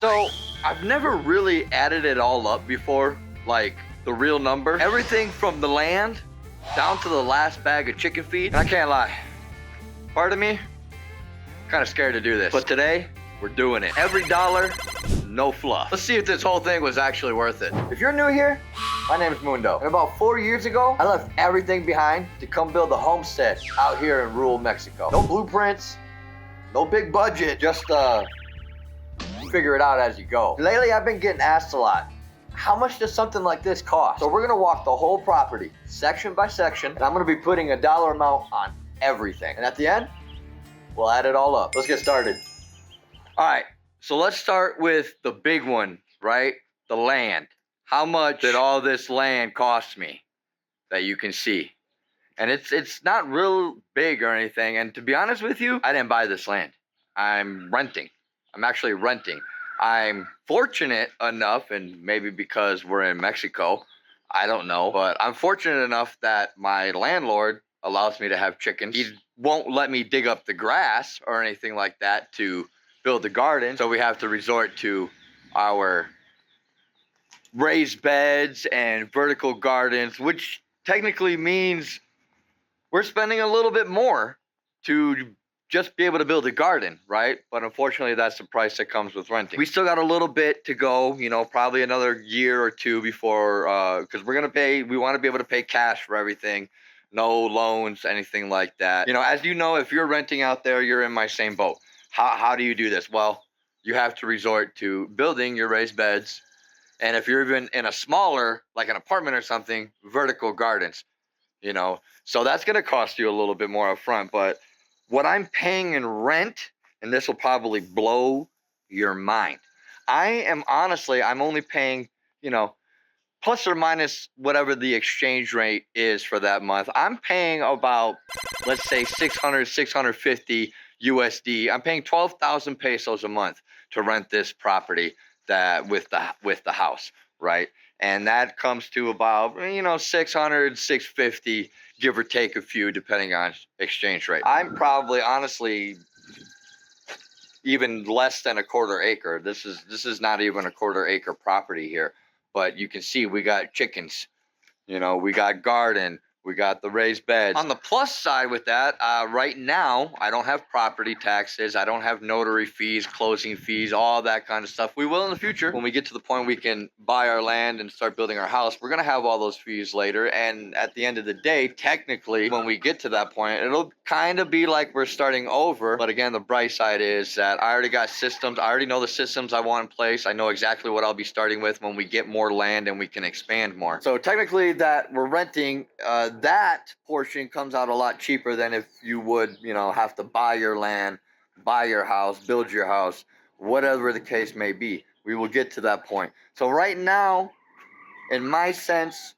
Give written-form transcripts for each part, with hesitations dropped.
So I've never really added it all up before, like the real number. Everything from the land down to the last bag of chicken feed. And I can't lie, part of me kind of scared to do this. But today, we're doing it. Every dollar, no fluff. Let's see if this whole thing was actually worth it. If you're new here, my name is Mundo. And about 4 years ago, I left everything behind to come build a homestead out here in rural Mexico. No blueprints, no big budget, just figure it out as you go. Lately, I've been getting asked a lot, how much does something like this cost? So we're gonna walk the whole property, section by section, and I'm gonna be putting a dollar amount on everything. And at the end, we'll add it all up. Let's get started. All right, so let's start with the big one, right? The land. How much did all this land cost me that you can see? And it's not real big or anything. And to be honest with you, I didn't buy this land. I'm renting. I'm actually renting. I'm fortunate enough, and maybe because we're in Mexico, I don't know, but I'm fortunate enough that my landlord allows me to have chickens. He won't let me dig up the grass or anything like that to build the garden. So we have to resort to our raised beds and vertical gardens, which technically means we're spending a little bit more to just be able to build a garden, right? But unfortunately, that's the price that comes with renting. We still got a little bit to go, you know, probably another year or two before, because we want to be able to pay cash for everything. No loans, anything like that. You know, as you know, if you're renting out there, you're in my same boat. How do you do this? Well, you have to resort to building your raised beds. And if you're even in a smaller, like an apartment or something, vertical gardens, you know. So that's going to cost you a little bit more up front. But what I'm paying in rent, and this will probably blow your mind. I'm only paying, you know, plus or minus whatever the exchange rate is for that month. I'm paying about, let's say 600, 650 USD. I'm paying 12,000 pesos a month to rent this property that with the house, right? And that comes to about, you know, 600, 650, give or take a few, depending on exchange rate. I'm probably, honestly, even less than a quarter acre. This is not even a quarter acre property here. But you can see we got chickens, you know, we got garden, we got the raised beds. On the plus side with that, right now, I don't have property taxes. I don't have notary fees, closing fees, all that kind of stuff. We will in the future. When we get to the point we can buy our land and start building our house, we're going to have all those fees later. And at the end of the day, technically, when we get to that point, it'll kind of be like we're starting over. But again, the bright side is that I already got systems. I already know the systems I want in place. I know exactly what I'll be starting with when we get more land and we can expand more. So technically that we're renting, that portion comes out a lot cheaper than if you would, you know, have to buy your land, buy your house, build your house, whatever the case may be. We will get to that point. So right now, in my sense,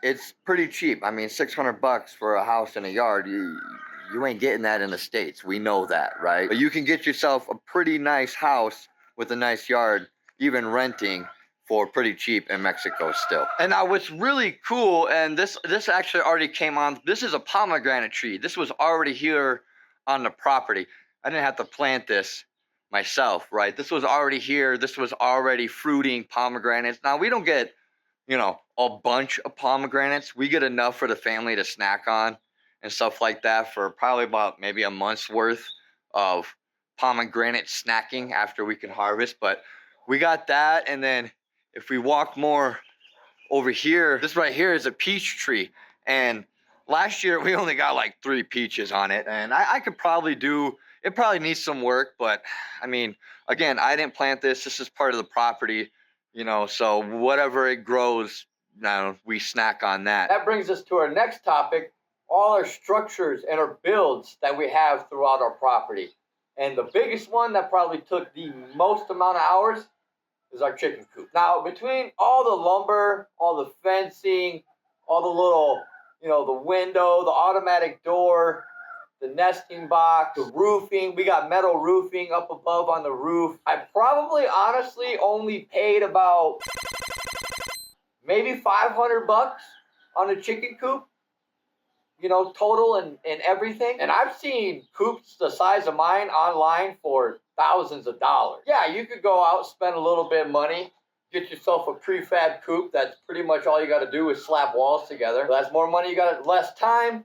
it's pretty cheap. I mean, 600 bucks for a house and a yard, you ain't getting that in the States. We know that, right? But you can get yourself a pretty nice house with a nice yard, even renting, for pretty cheap in Mexico still. And now what's really cool, and this actually already came on, this is a pomegranate tree. This was already here on the property. I didn't have to plant this myself, right? This was already here. This was already fruiting pomegranates. Now we don't get, you know, a bunch of pomegranates. We get enough for the family to snack on and stuff like that for probably about maybe a month's worth of pomegranate snacking after we can harvest. But we got that, and then if we walk more over here, this right here is a peach tree. And last year we only got like 3 peaches on it. And I could probably do, it probably needs some work, but I mean, again, I didn't plant this. This is part of the property, you know, so whatever it grows, now we snack on that. That brings us to our next topic, all our structures and our builds that we have throughout our property. And the biggest one that probably took the most amount of hours is our chicken coop. Now, between all the lumber, all the fencing, all the little, you know, the window, the automatic door, the nesting box, the roofing, we got metal roofing up above on the roof. I probably honestly only paid about maybe 500 bucks on a chicken coop. total and everything. And I've seen coops the size of mine online for thousands of dollars. Yeah, you could go out, spend a little bit of money, get yourself a prefab coop. That's pretty much all you got to do is slap walls together. That's more money. You got less time,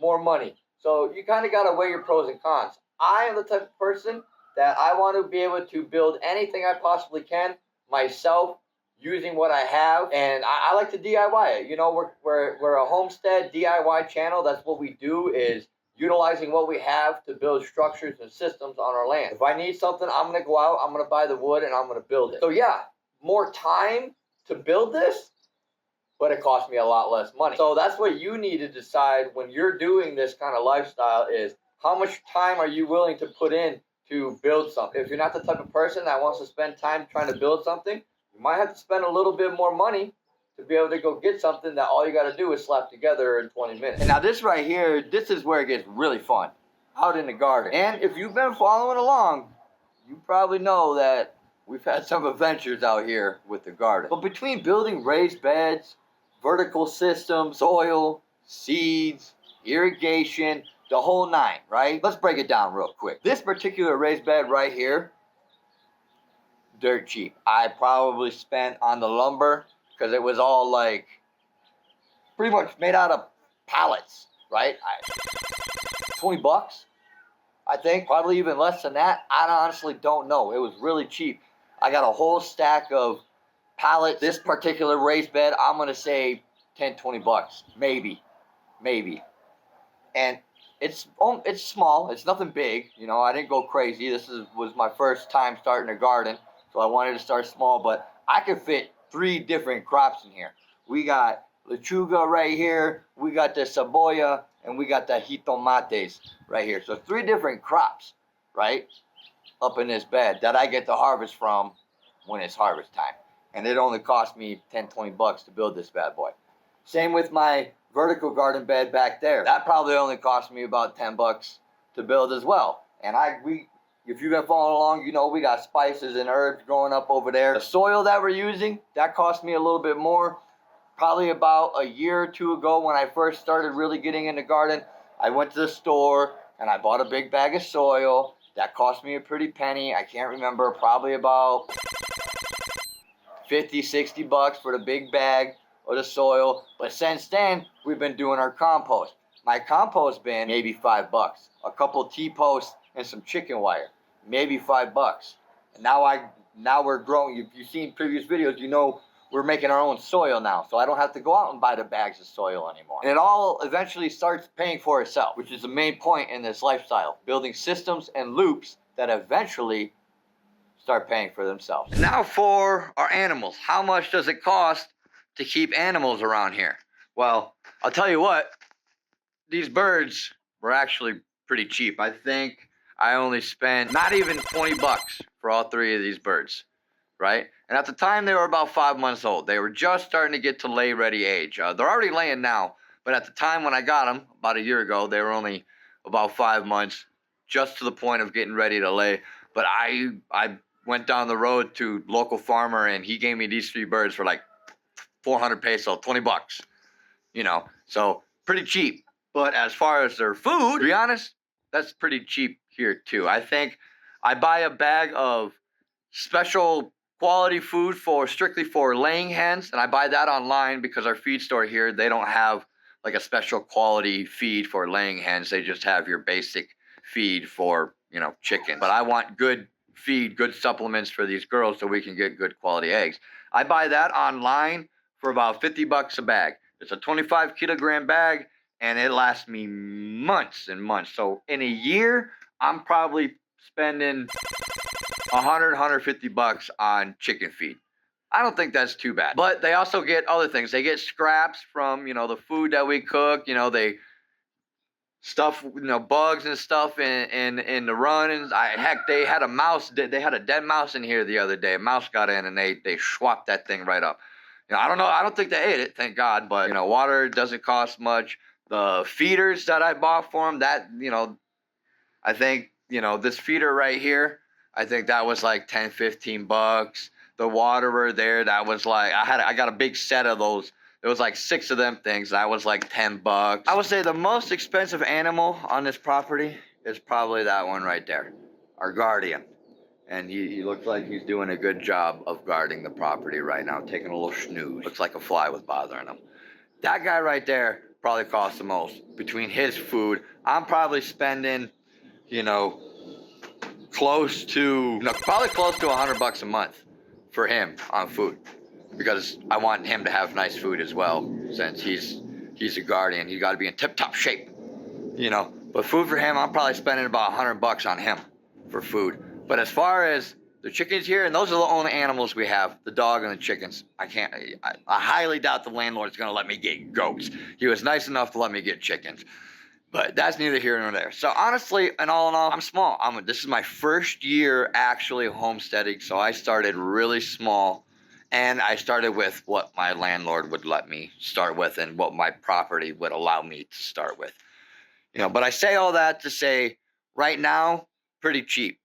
more money. So you kind of got to weigh your pros and cons. I am the type of person that I want to be able to build anything I possibly can myself, using what I have, and I like to DIY it. We're a homestead DIY channel. That's what we do, is utilizing what we have to build structures and systems on our land. If I need something, I'm gonna go out, I'm gonna buy the wood, and I'm gonna build it. So yeah, more time to build this, but it costs me a lot less money. So that's what you need to decide when you're doing this kind of lifestyle, is how much time are you willing to put in to build something. If you're not the type of person that wants to spend time trying to build something, you might have to spend a little bit more money to be able to go get something that all you got to do is slap together in 20 minutes. And now this right here, this is where it gets really fun, out in the garden. And if you've been following along, you probably know that we've had some adventures out here with the garden. But between building raised beds, vertical systems, soil, seeds, irrigation, the whole nine, right? Let's break it down real quick. This particular raised bed right here, dirt cheap. I probably spent on the lumber, because it was all like pretty much made out of pallets, right? 20 bucks, I think, probably even less than that. I honestly don't know. It was really cheap. I got a whole stack of pallets. This particular raised bed, I'm gonna say 10, 20 bucks, maybe. And it's small. It's nothing big. I didn't go crazy. This was my first time starting a garden. So I wanted to start small, but I could fit 3 different crops in here. We got lechuga right here, we got the cebolla, and we got the jitomates right here. So 3 different crops, right, up in this bed that I get to harvest from when it's harvest time. And it only cost me 10, 20 bucks to build this bad boy. Same with my vertical garden bed back there. That probably only cost me about 10 bucks to build as well. And if you've been following along, we got spices and herbs growing up over there. The soil that we're using, that cost me a little bit more. Probably about a year or 2 ago, when I first started really getting in the garden, I went to the store and I bought a big bag of soil. That cost me a pretty penny. I can't remember, probably about 50, 60 bucks for the big bag of the soil. But since then, we've been doing our compost. My compost bin, maybe 5 bucks. A couple T-posts and some chicken wire, maybe 5 bucks. And now we're growing. If you've seen previous videos, we're making our own soil now. So I don't have to go out and buy the bags of soil anymore. And it all eventually starts paying for itself, which is the main point in this lifestyle. Building systems and loops that eventually start paying for themselves. And now for our animals. How much does it cost to keep animals around here? Well, I'll tell you what, these birds were actually pretty cheap. I think I only spent not even 20 bucks for all 3 of these birds, right? And at the time, they were about 5 months old. They were just starting to get to lay-ready age. They're already laying now, but at the time when I got them, about a year ago, they were only about 5 months, just to the point of getting ready to lay. But I went down the road to local farmer, and he gave me these 3 birds for like 400 pesos, 20 bucks, so pretty cheap. But as far as their food, to be honest, that's pretty cheap here too. I think I buy a bag of special quality food strictly for laying hens, and I buy that online because our feed store here, they don't have like a special quality feed for laying hens. They just have your basic feed for, chicken. But I want good feed, good supplements for these girls so we can get good quality eggs. I buy that online for about 50 bucks a bag. It's a 25 kilogram bag, and it lasts me months and months. So in a year, I'm probably spending 100, 150 bucks on chicken feed. I don't think that's too bad. But they also get other things. They get scraps from, the food that we cook. They stuff, bugs and stuff in the runs. Heck, they had a mouse. They had a dead mouse in here the other day. A mouse got in, and they swapped that thing right up. I don't know. I don't think they ate it, thank God. But, water doesn't cost much. The feeders that I bought for them, that, I think, this feeder right here, I think that was like 10, 15 bucks. The waterer there, that was like, I got a big set of those There was like 6 of them things. That was like $10. I would say the most expensive animal on this property is probably that one right there, our guardian. And he looks like he's doing a good job of guarding the property right now, taking a little snooze. Looks like a fly was bothering him. That guy right there probably costs the most. Between his food, I'm probably spending, close to, probably close to $100 a month for him on food. Because I want him to have nice food as well, since he's a guardian. He's got to be in tip-top shape, But food for him, I'm probably spending about $100 on him for food. But as far as the chickens here, and those are the only animals we have, the dog and the chickens. I highly doubt the landlord's gonna let me get goats. He was nice enough to let me get chickens. But that's neither here nor there. So honestly, and all in all, I'm small. This is my first year actually homesteading, so I started really small. And I started with what my landlord would let me start with and what my property would allow me to start with. But I say all that to say, right now, pretty cheap.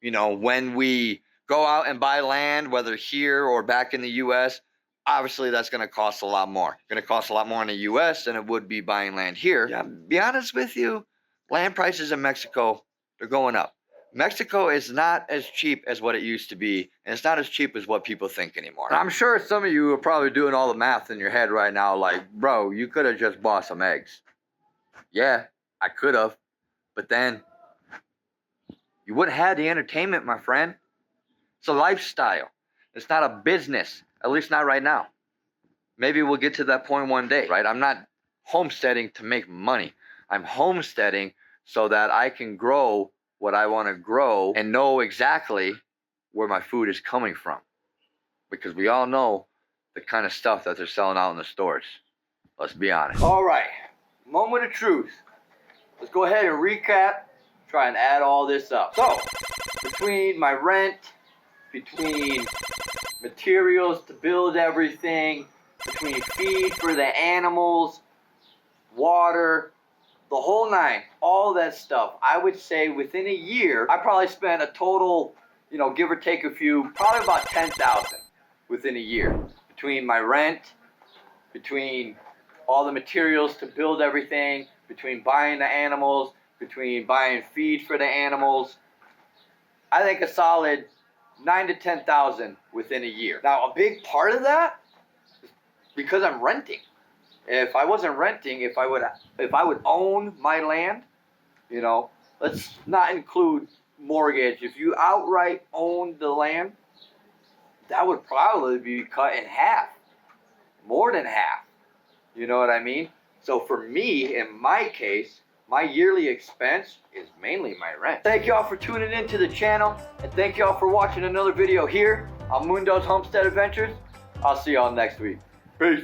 When we go out and buy land, whether here or back in the U.S., obviously that's going to cost a lot more. It's going to cost a lot more in the U.S. than it would be buying land here. Yeah, to be honest with you, land prices in Mexico, they're going up. Mexico is not as cheap as what it used to be, and it's not as cheap as what people think anymore. And I'm sure some of you are probably doing all the math in your head right now, like, bro, you could have just bought some eggs. Yeah, I could have, but then you wouldn't have the entertainment, my friend. It's a lifestyle. It's not a business, at least not right now. Maybe we'll get to that point one day, right? I'm not homesteading to make money. I'm homesteading so that I can grow what I want to grow and know exactly where my food is coming from. Because we all know the kind of stuff that they're selling out in the stores. Let's be honest. All right, moment of truth. Let's go ahead and recap. Try and add all this up. So, between my rent, between materials to build everything, between feed for the animals, water, the whole nine, all that stuff, I would say within a year, I probably spent a total, give or take a few, probably about $10,000 within a year. Between my rent, between all the materials to build everything, between buying the animals, between buying feed for the animals, I think a solid $9,000 to $10,000 within a year. Now, a big part of that is because I'm renting. If I wasn't renting, if I would own my land, let's not include mortgage. If you outright own the land, that would probably be cut in half, more than half. You know what I mean? So for me, in my case, my yearly expense is mainly my rent. Thank y'all for tuning into the channel, and thank y'all for watching another video here on Mundo's Homestead Adventures. I'll see y'all next week. Peace.